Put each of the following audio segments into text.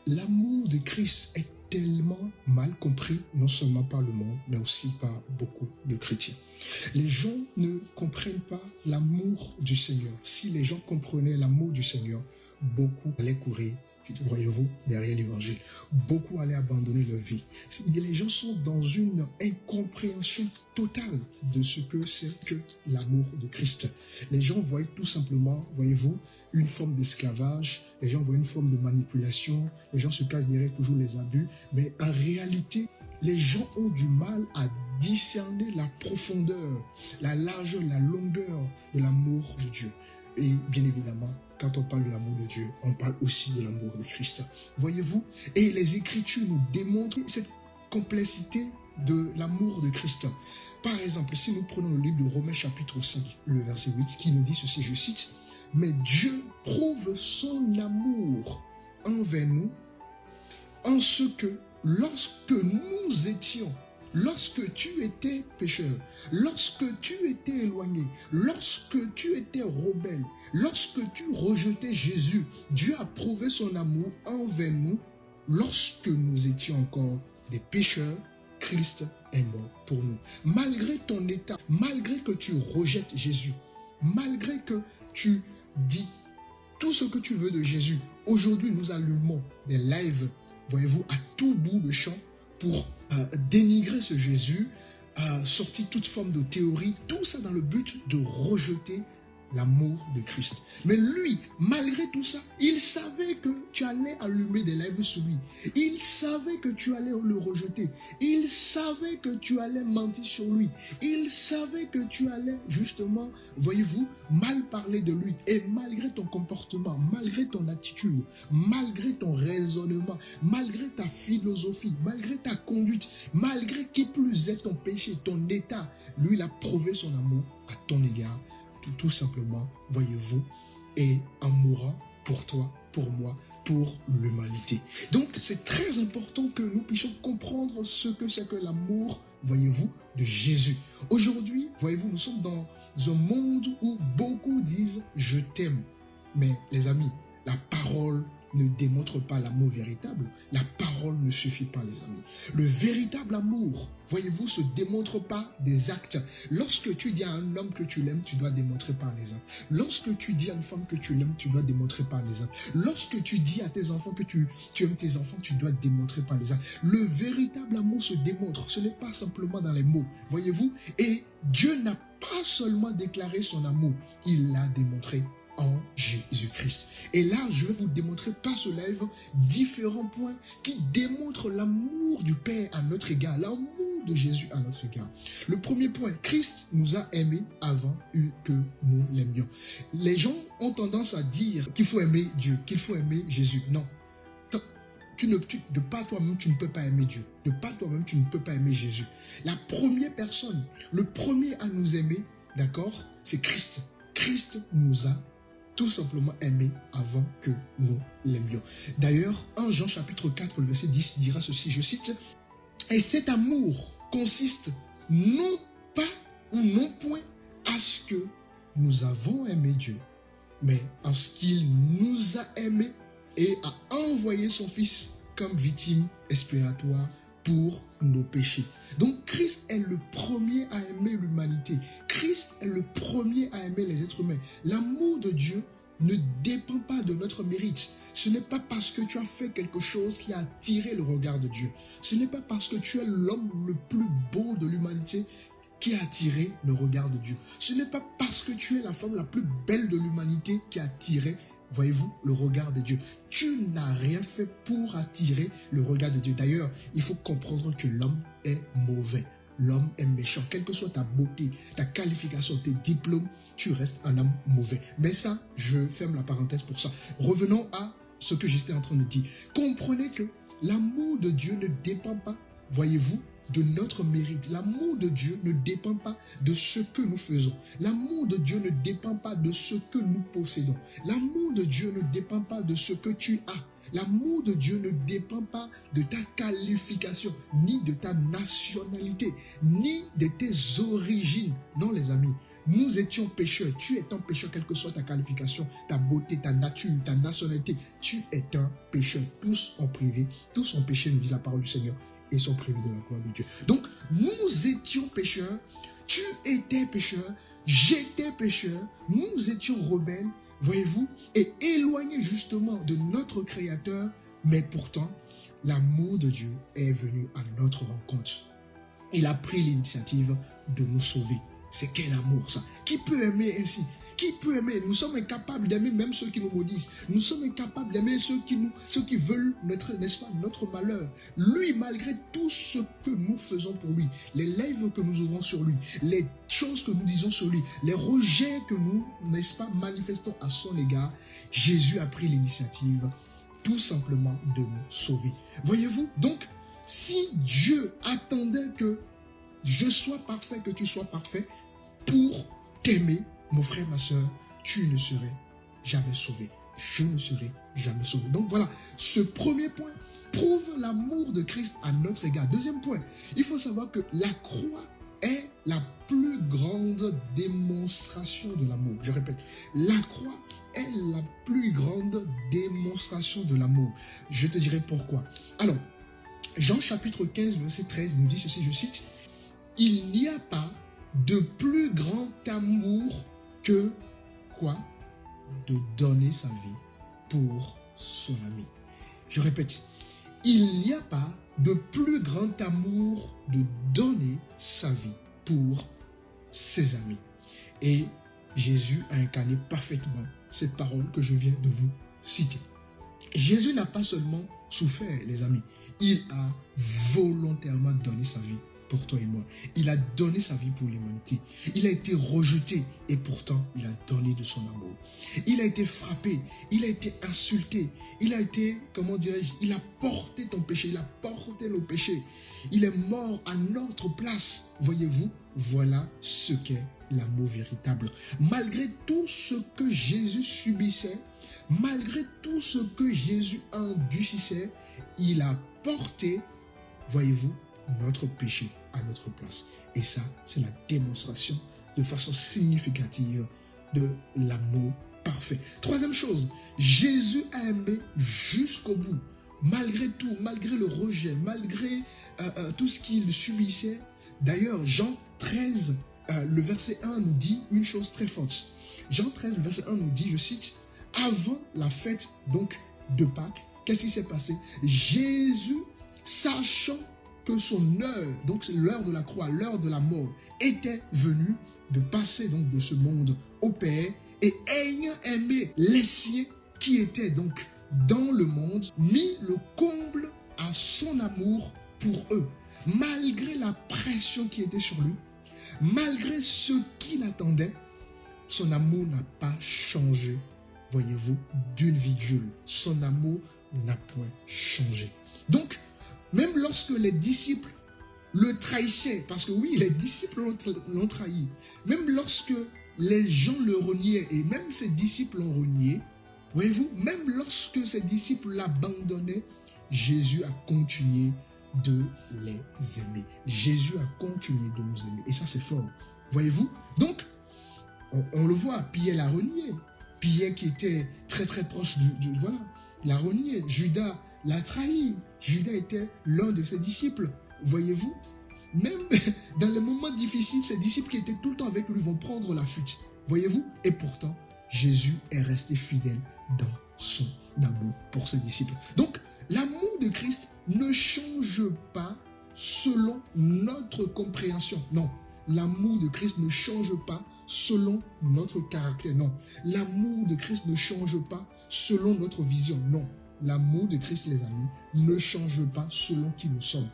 l'amour de Christ est tellement mal compris, non seulement par le monde, mais aussi par beaucoup de chrétiens. Les gens ne comprennent pas l'amour du Seigneur. Si les gens comprenaient l'amour du Seigneur, beaucoup allaient courir, voyez-vous, derrière l'évangile. Beaucoup allaient abandonner leur vie. Les gens sont dans une incompréhension totale de ce que c'est que l'amour de Christ. Les gens voient tout simplement, voyez-vous, une forme d'esclavage, les gens voient une forme de manipulation, les gens se cachent derrière toujours les abus, mais en réalité, les gens ont du mal à discerner la profondeur, la largeur, la longueur de l'amour de Dieu. Et bien évidemment, quand on parle de l'amour de Dieu, on parle aussi de l'amour de Christ. Voyez-vous, et les Écritures nous démontrent cette complexité de l'amour de Christ. Par exemple, si nous prenons le livre de Romains chapitre 5, le verset 8, qui nous dit ceci, je cite, « Mais Dieu prouve son amour envers nous en ce que lorsque nous étions, lorsque tu étais pécheur, lorsque tu étais éloigné, lorsque tu étais rebelle, lorsque tu rejetais Jésus, Dieu a prouvé son amour envers nous. Lorsque nous étions encore des pécheurs, Christ est mort pour nous. » Malgré ton état, malgré que tu rejettes Jésus, malgré que tu dis tout ce que tu veux de Jésus, aujourd'hui nous allumons des lives, voyez-vous, à tout bout de champ pour dénigrer ce Jésus, sortir toute forme de théorie, tout ça dans le but de rejeter l'amour de Christ. Mais lui, malgré tout ça, il savait que tu allais allumer des lèvres sur lui. Il savait que tu allais le rejeter. Il savait que tu allais mentir sur lui. Il savait que tu allais justement, voyez-vous, mal parler de lui. Et malgré ton comportement, malgré ton attitude, malgré ton raisonnement, malgré ta philosophie, malgré ta conduite, malgré qui plus est ton péché, ton état, lui, il a prouvé son amour à ton égard. Tout simplement, voyez-vous, et en mourant pour toi, pour moi, pour l'humanité. Donc, c'est très important que nous puissions comprendre ce que c'est que l'amour, voyez-vous, de Jésus. Aujourd'hui, voyez-vous, nous sommes dans un monde où beaucoup disent « je t'aime ». Mais les amis, la parole ne démontre pas l'amour véritable. La parole ne suffit pas, les amis. Le véritable amour, voyez-vous, se démontre par des actes. Lorsque tu dis à un homme que tu l'aimes, tu dois démontrer par les actes. Lorsque tu dis à une femme que tu l'aimes, tu dois démontrer par les actes. Lorsque tu dis à tes enfants que tu aimes tes enfants, tu dois démontrer par les actes. Le véritable amour se démontre. Ce n'est pas simplement dans les mots, voyez-vous. Et Dieu n'a pas seulement déclaré son amour, il l'a démontré en Jésus-Christ. Et là, je vais vous démontrer par ce live différents points qui démontrent l'amour du Père à notre égard, l'amour de Jésus à notre égard. Le premier point, Christ nous a aimés avant que nous l'aimions. Les gens ont tendance à dire qu'il faut aimer Dieu, qu'il faut aimer Jésus. Non. De par toi-même, tu ne peux pas aimer Dieu. De par toi-même, tu ne peux pas aimer Jésus. La première personne, le premier à nous aimer, d'accord, c'est Christ. Christ nous a tout simplement aimé avant que nous l'aimions. D'ailleurs, en Jean chapitre 4, le verset 10 dira ceci, je cite, « Et cet amour consiste non pas ou non point à ce que nous avons aimé Dieu, mais en ce qu'il nous a aimés et a envoyé son Fils comme victime expiatoire pour nos péchés. » Donc Christ est le premier à aimer l'humanité. Christ est le premier à aimer les êtres humains. L'amour de Dieu ne dépend pas de notre mérite. Ce n'est pas parce que tu as fait quelque chose qui a attiré le regard de Dieu. Ce n'est pas parce que tu es l'homme le plus beau de l'humanité qui a attiré le regard de Dieu. Ce n'est pas parce que tu es la femme la plus belle de l'humanité qui a attiré, voyez-vous, le regard de Dieu. Tu n'as rien fait pour attirer le regard de Dieu. D'ailleurs, il faut comprendre que l'homme est mauvais. L'homme est méchant. Quelle que soit ta beauté, ta qualification, tes diplômes, tu restes un homme mauvais. Mais ça, je ferme la parenthèse pour ça. Revenons à ce que j'étais en train de dire. Comprenez que l'amour de Dieu ne dépend pas, voyez-vous, de notre mérite. L'amour de Dieu ne dépend pas de ce que nous faisons. L'amour de Dieu ne dépend pas de ce que nous possédons. L'amour de Dieu ne dépend pas de ce que tu as. L'amour de Dieu ne dépend pas de ta qualification, ni de ta nationalité, ni de tes origines. Non, les amis. nous étions pécheurs. Tu es un pécheur, quelle que soit ta qualification, ta beauté, ta nature, ta nationalité. Tu es un pécheur. Tous ont privé, tous ont péché, nous dit la parole du Seigneur, et sont privés de la gloire de Dieu. Donc, nous étions pécheurs, tu étais pécheur, j'étais pécheur, nous étions rebelles, voyez-vous, et éloignés justement de notre Créateur, mais pourtant, l'amour de Dieu est venu à notre rencontre. Il a pris l'initiative de nous sauver. C'est quel amour ça? Qui peut aimer ainsi? Qui peut aimer? Nous sommes incapables d'aimer même ceux qui nous maudissent. Nous sommes incapables d'aimer ceux qui veulent n'est-ce pas, notre malheur. Lui, malgré tout ce que nous faisons pour lui, les lèvres que nous ouvrons sur lui, les choses que nous disons sur lui, les rejets que nous, n'est-ce pas, manifestons à son égard, Jésus a pris l'initiative tout simplement de nous sauver. Voyez-vous? Donc, si Dieu attendait que je sois parfait, que tu sois parfait, pour t'aimer, mon frère, ma soeur, tu ne serais jamais sauvé. Je ne serai jamais sauvé. Donc voilà, ce premier point prouve l'amour de Christ à notre égard. Deuxième point, il faut savoir que la croix est la plus grande démonstration de l'amour. Je répète, la croix est la plus grande démonstration de l'amour. Je te dirai pourquoi. Alors, Jean chapitre 15, verset 13 nous dit ceci, je cite, « Il n'y a pas de plus grand amour que quoi? De donner sa vie pour son ami. » Je répète, il n'y a pas de plus grand amour de donner sa vie pour ses amis. Et Jésus a incarné parfaitement cette parole que je viens de vous citer. Jésus n'a pas seulement souffert, les amis, il a volontairement donné sa vie pour toi et moi. Il a donné sa vie pour l'humanité. Il a été rejeté et pourtant il a donné de son amour. Il a été frappé, il a été insulté, il a été, comment dirais-je, il a porté ton péché, il a porté nos péchés. Il est mort à notre place. Voyez-vous, voilà ce qu'est l'amour véritable. Malgré tout ce que Jésus subissait, malgré tout ce que Jésus endurcissait, il a porté, voyez-vous, notre péché à notre place. Et ça, c'est la démonstration de façon significative de l'amour parfait. Troisième chose, Jésus a aimé jusqu'au bout. Malgré tout, malgré le rejet, malgré tout ce qu'il subissait. D'ailleurs, Jean 13, le verset 1 nous dit une chose très forte. Jean 13, le verset 1 nous dit, je cite, « Avant la fête donc de Pâques, qu'est-ce qui s'est passé? Jésus, sachant que son heure, donc l'heure de la croix, l'heure de la mort, était venue de passer donc de ce monde au Père, et ayant aimé les siens qui étaient donc dans le monde, mit le comble à son amour pour eux. Malgré la pression qui était sur lui, malgré ce qu'il attendait, son amour n'a pas changé, voyez-vous, d'une virgule. Son amour n'a point changé. Donc, même lorsque les disciples le trahissaient, parce que oui, les disciples l'ont trahi, même lorsque les gens le reniaient, et même ses disciples l'ont renié, voyez-vous, même lorsque ses disciples l'abandonnaient, Jésus a continué de les aimer. Jésus a continué de nous aimer. Et ça, c'est fort. Voyez-vous? Donc, on le voit, Pierre l'a renié. Pierre qui était très très proche voilà, l'a renié. Judas l'a trahi. Judas était l'un de ses disciples. Voyez-vous? Même dans les moments difficiles, ses disciples qui étaient tout le temps avec lui vont prendre la fuite. Voyez-vous? Et pourtant, Jésus est resté fidèle dans son amour pour ses disciples. Donc, l'amour de Christ ne change pas selon notre compréhension. Non, l'amour de Christ ne change pas selon notre caractère. Non, l'amour de Christ ne change pas selon notre vision. Non, l'amour de Christ, les amis, ne change pas selon qui nous sommes.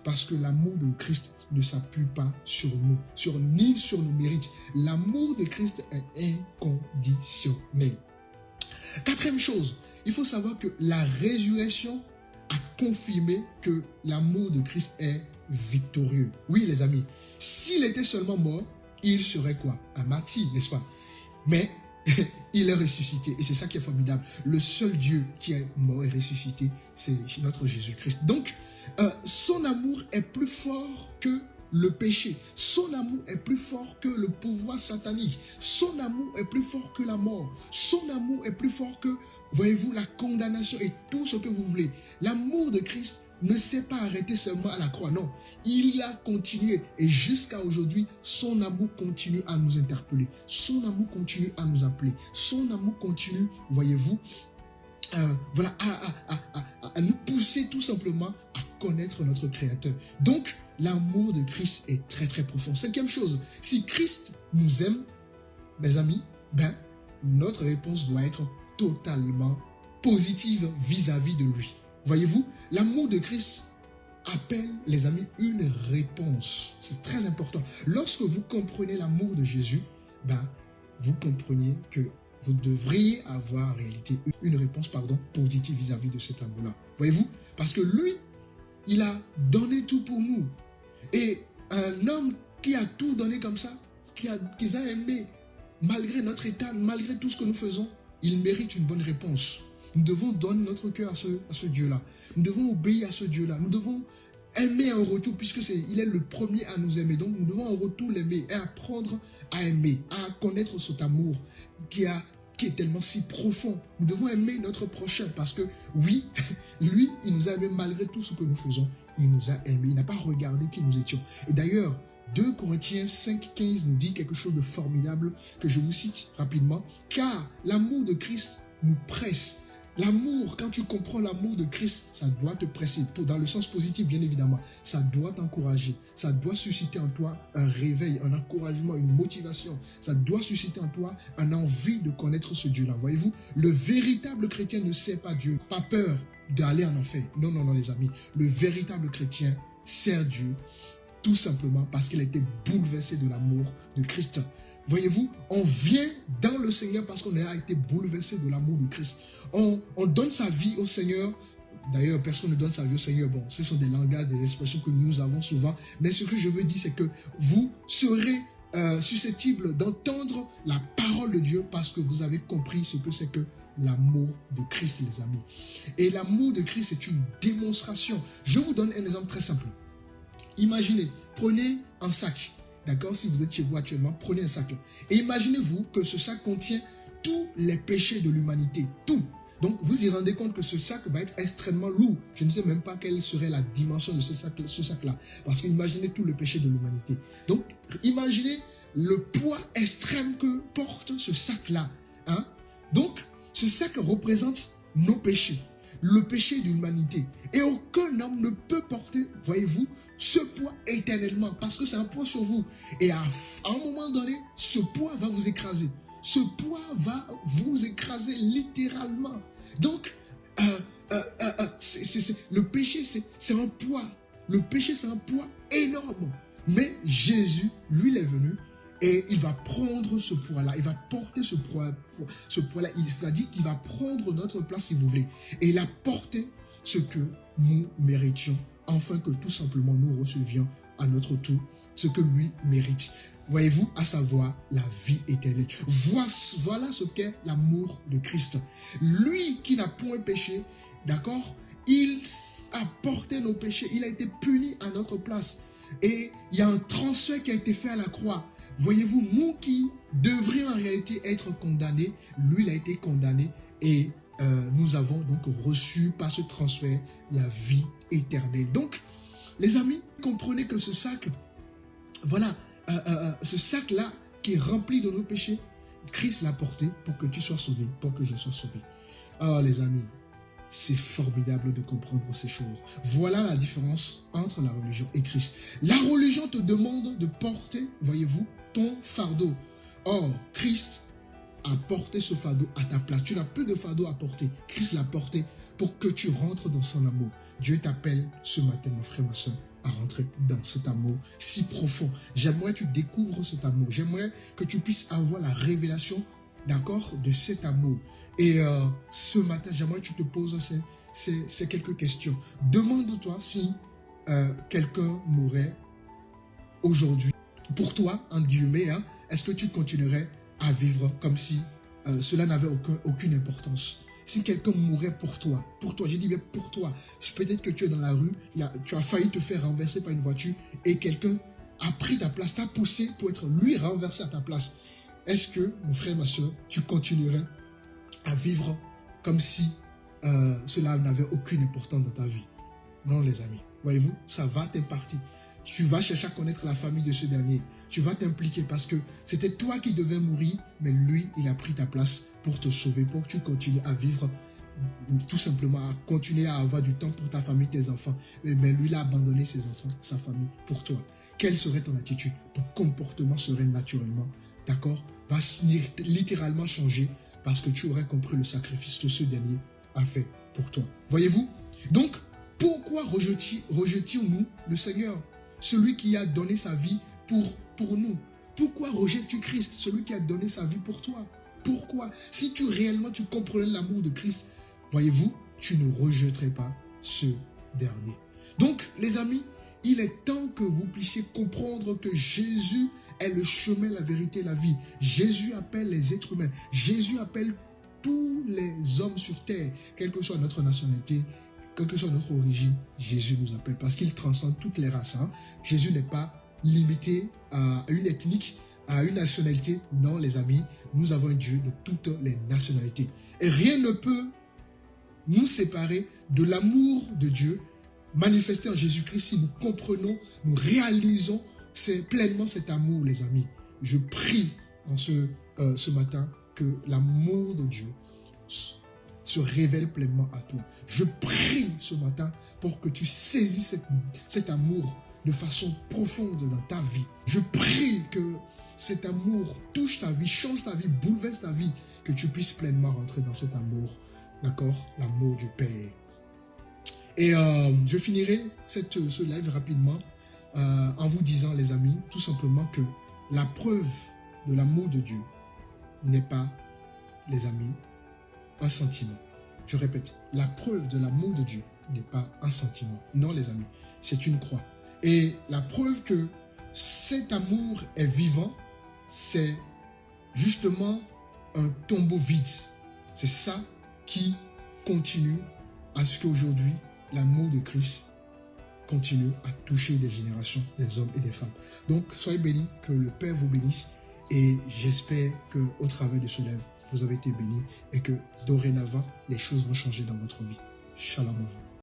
Parce que l'amour de Christ ne s'appuie pas sur nous, ni sur nos mérites. L'amour de Christ est inconditionnel. Quatrième chose, il faut savoir que la résurrection a confirmé que l'amour de Christ est victorieux. Oui, les amis, s'il était seulement mort, il serait quoi? Un martyr, n'est-ce pas? Mais il est ressuscité et c'est ça qui est formidable. Le seul Dieu qui est mort et ressuscité, c'est notre Jésus-Christ. Donc, son amour est plus fort que le péché. Son amour est plus fort que le pouvoir satanique. Son amour est plus fort que la mort. Son amour est plus fort que, voyez-vous, la condamnation et tout ce que vous voulez. L'amour de Christ ne s'est pas arrêté seulement à la croix, non. Il a continué et jusqu'à aujourd'hui, son amour continue à nous interpeller. Son amour continue à nous appeler. Son amour continue, voyez-vous, voilà, à nous pousser tout simplement à connaître notre Créateur. Donc, l'amour de Christ est très très profond. Cinquième chose, si Christ nous aime, mes amis, ben, notre réponse doit être totalement positive vis-à-vis de lui. Voyez-vous, l'amour de Christ appelle, les amis, une réponse. C'est très important. Lorsque vous comprenez l'amour de Jésus, ben, vous comprenez que vous devriez avoir en réalité une réponse positive vis-à-vis de cet amour-là. Voyez-vous, parce que lui, il a donné tout pour nous. Et un homme qui a tout donné comme ça, qui a aimé, malgré notre état, malgré tout ce que nous faisons, il mérite une bonne réponse. Nous devons donner notre cœur à ce Dieu-là. Nous devons obéir à ce Dieu-là. Nous devons aimer en retour, puisque il est le premier à nous aimer. Donc nous devons en retour l'aimer et apprendre à aimer, à connaître cet amour qui est tellement si profond. Nous devons aimer notre prochain parce que oui, lui, il nous a aimés malgré tout ce que nous faisons. Il nous a aimés. Il n'a pas regardé qui nous étions. Et d'ailleurs, 2 Corinthiens 5,15 nous dit quelque chose de formidable que je vous cite rapidement. Car l'amour de Christ nous presse. L'amour, quand tu comprends l'amour de Christ, ça doit te presser, dans le sens positif bien évidemment, ça doit t'encourager, ça doit susciter en toi un réveil, un encouragement, une motivation, ça doit susciter en toi une envie de connaître ce Dieu-là. Voyez-vous, le véritable chrétien ne sait pas Dieu, pas peur d'aller en enfer. Non, non, non les amis, le véritable chrétien sert Dieu tout simplement parce qu'il a été bouleversé de l'amour de Christ. Voyez-vous, on vient dans le Seigneur parce qu'on a été bouleversé de l'amour de Christ. On donne sa vie au Seigneur. D'ailleurs, personne ne donne sa vie au Seigneur. Bon, ce sont des langages, des expressions que nous avons souvent. Mais ce que je veux dire, c'est que vous serez susceptible d'entendre la parole de Dieu parce que vous avez compris ce que c'est que l'amour de Christ, les amis. Et l'amour de Christ est une démonstration. Je vous donne un exemple très simple. Imaginez, prenez un sac. D'accord, si vous êtes chez vous actuellement, prenez un sac. Et imaginez-vous que ce sac contient tous les péchés de l'humanité. Tout. Donc, vous y rendez compte que ce sac va être extrêmement lourd. Je ne sais même pas quelle serait la dimension de ce sac-là. Parce que imaginez tout le péché de l'humanité. Donc, imaginez le poids extrême que porte ce sac-là. Hein? Donc, ce sac représente nos péchés. Le péché de l'humanité. Et aucun homme ne peut porter, voyez-vous, ce poids éternellement. Parce que c'est un poids sur vous. Et à un moment donné, ce poids va vous écraser. Ce poids va vous écraser littéralement. Donc, le péché, c'est un poids. Le péché, c'est un poids énorme. Mais Jésus, lui, il est venu et il va prendre ce poids-là. Il va porter ce poids-là. C'est-à-dire qu'il va prendre notre place, si vous voulez. Et il a porté ce que nous méritions, afin que tout simplement nous recevions à notre tour ce que lui mérite. Voyez-vous, à savoir la vie éternelle. Voilà ce qu'est l'amour de Christ. Lui qui n'a point péché, d'accord, il a porté nos péchés. Il a été puni à notre place. Et il y a un transfert qui a été fait à la croix. Voyez-vous, nous qui devrions en réalité être condamnés, lui il a été condamné et nous avons donc reçu par ce transfert la vie éternelle. Donc, les amis, comprenez que ce sac, voilà, ce sac-là qui est rempli de nos péchés, Christ l'a porté pour que tu sois sauvé, pour que je sois sauvé. Oh les amis, c'est formidable de comprendre ces choses. Voilà la différence entre la religion et Christ. La religion te demande de porter, voyez-vous, ton fardeau. Or, Christ a porté ce fardeau à ta place. Tu n'as plus de fardeau à porter. Christ l'a porté pour que tu rentres dans son amour. Dieu t'appelle ce matin, mon frère, ma soeur, à rentrer dans cet amour si profond. J'aimerais que tu découvres cet amour. J'aimerais que tu puisses avoir la révélation, d'accord, de cet amour. Et ce matin, j'aimerais que tu te poses ces quelques questions. Demande-toi si quelqu'un mourait aujourd'hui pour toi, entre guillemets, hein, est-ce que tu continuerais à vivre comme si cela n'avait aucune importance? Si quelqu'un mourait pour toi, je dis bien pour toi, peut-être que tu es dans la rue, tu as failli te faire renverser par une voiture et quelqu'un a pris ta place, t'a poussé pour être lui renversé à ta place, est-ce que, mon frère, ma soeur, tu continuerais à vivre comme si cela n'avait aucune importance dans ta vie? Non, les amis. Voyez-vous, ça va t'impacter. Tu vas chercher à connaître la famille de ce dernier. Tu vas t'impliquer parce que c'était toi qui devais mourir, mais lui, il a pris ta place pour te sauver, pour que tu continues à vivre, tout simplement à continuer à avoir du temps pour ta famille, tes enfants. Mais lui, il a abandonné ses enfants, sa famille, pour toi. Quelle serait ton attitude? Ton comportement serait naturellement, d'accord, va littéralement changer parce que tu aurais compris le sacrifice que ce dernier a fait pour toi. Voyez-vous? Donc, pourquoi rejetions-nous le Seigneur, celui qui a donné sa vie pour nous? Pourquoi rejettes-tu Christ, celui qui a donné sa vie pour toi? Pourquoi? Si réellement tu comprenais l'amour de Christ, voyez-vous, tu ne rejetterais pas ce dernier. Donc, les amis, il est temps que vous puissiez comprendre que Jésus est le chemin, la vérité, la vie. Jésus appelle les êtres humains. Jésus appelle tous les hommes sur terre, quelle que soit notre nationalité, quelle que soit notre origine. Jésus nous appelle parce qu'il transcende toutes les races. Jésus n'est pas limité à une ethnique, à une nationalité. Non, les amis, nous avons un Dieu de toutes les nationalités. Et rien ne peut nous séparer de l'amour de Dieu manifesté en Jésus-Christ si nous comprenons, nous réalisons pleinement cet amour, les amis. Je prie en ce matin que l'amour de Dieu se révèle pleinement à toi. Je prie ce matin pour que tu saisisses cet amour de façon profonde dans ta vie. Je prie que cet amour touche ta vie, change ta vie, bouleverse ta vie, que tu puisses pleinement rentrer dans cet amour, d'accord? L'amour du Père. Et je finirai ce live rapidement en vous disant, les amis, tout simplement que la preuve de l'amour de Dieu n'est pas, les amis, un sentiment. Je répète, la preuve de l'amour de Dieu n'est pas un sentiment. Non, les amis, c'est une croix. Et la preuve que cet amour est vivant, c'est justement un tombeau vide. C'est ça qui continue à ce qu'aujourd'hui, l'amour de Christ continue à toucher des générations, des hommes et des femmes. Donc, soyez bénis, que le Père vous bénisse. Et j'espère qu'au travers de ce live, vous avez été bénis et que dorénavant, les choses vont changer dans votre vie. Shalom à vous.